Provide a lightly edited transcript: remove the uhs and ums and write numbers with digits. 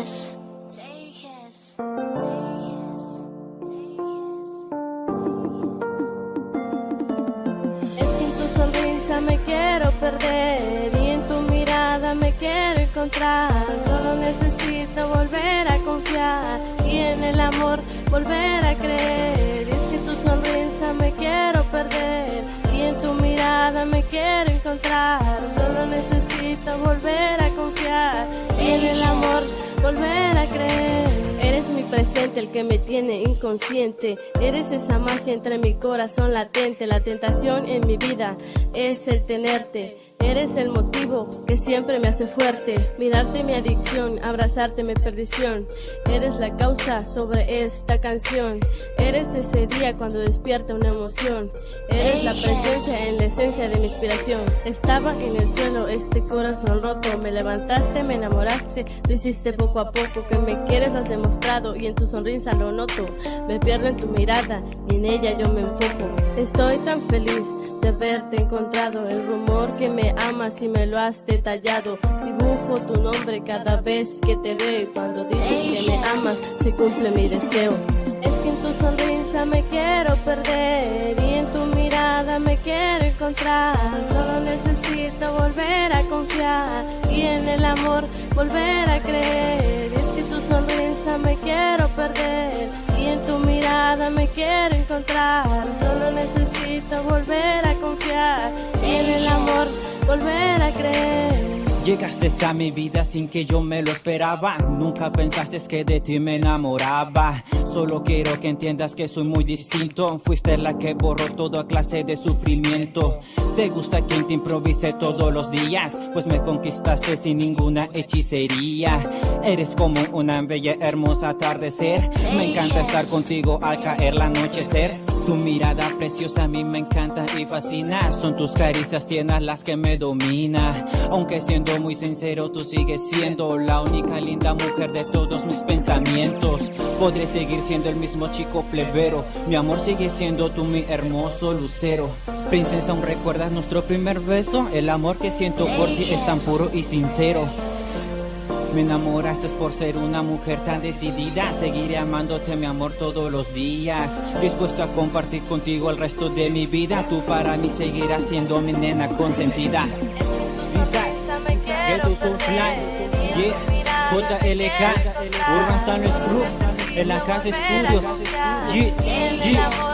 Tejes. Es que en tu sonrisa me quiero perder y en tu mirada me quiero encontrar. Solo necesito volver a confiar y en el amor volver a creer. Y es que en tu sonrisa me quiero perder y en tu mirada me quiero encontrar. Solo necesito volver a confiar y en el amor volver a creer. Eres mi presente, el que me tiene inconsciente. Eres esa magia entre mi corazón latente. La tentación en mi vida es el tenerte. Eres el motivo que siempre me hace fuerte. Mirarte mi adicción, abrazarte mi perdición. Eres la causa sobre esta canción. Eres ese día cuando despierta una emoción. Eres la presencia en la esencia de mi inspiración. Estaba en el suelo este corazón roto. Me levantaste, me enamoraste. Lo hiciste poco a poco. Que me quieres lo has demostrado y en tu sonrisa lo noto. Me pierdo en tu mirada y en ella yo me enfoco. Estoy tan feliz de haberte encontrado. El rumor que me amas y me lo has detallado. Dibujo tu nombre cada vez que te veo y cuando dices que me amas se cumple mi deseo. Es que en tu sonrisa me quiero perder y en tu mirada me quiero encontrar. Solo necesito volver a confiar y en el amor volver a creer. Y es que en tu sonrisa me quiero perder y en tu mirada me quiero encontrar. Solo necesito volver a confiar y en el amor volver a creer. Llegaste a mi vida sin que yo me lo esperaba. Nunca pensaste que de ti me enamoraba. Solo quiero que entiendas que soy muy distinto. Fuiste la que borró toda clase de sufrimiento. Te gusta quien te improvise todos los días, pues me conquistaste sin ninguna hechicería. Eres como una bella hermosa atardecer. Me encanta estar contigo al caer el anochecer. Tu mirada preciosa a mí me encanta y fascina. Son tus caricias tiernas las que me dominan. Aunque siendo muy sincero, tú sigues siendo la única linda mujer de todos mis pensamientos. Podré seguir siendo el mismo chico plebero. Mi amor sigue siendo tú mi hermoso lucero. Princesa, ¿aún recuerdas nuestro primer beso? El amor que siento por ti es tan puro y sincero. Me enamoraste por ser una mujer tan decidida. Seguiré amándote, mi amor, todos los días. Dispuesto a compartir contigo el resto de mi vida. Tú para mí seguirás siendo mi nena consentida. Ghetto So Fly, yeah, JLK, Urban Stanley Group, en la casa estudios, yeah, yeah.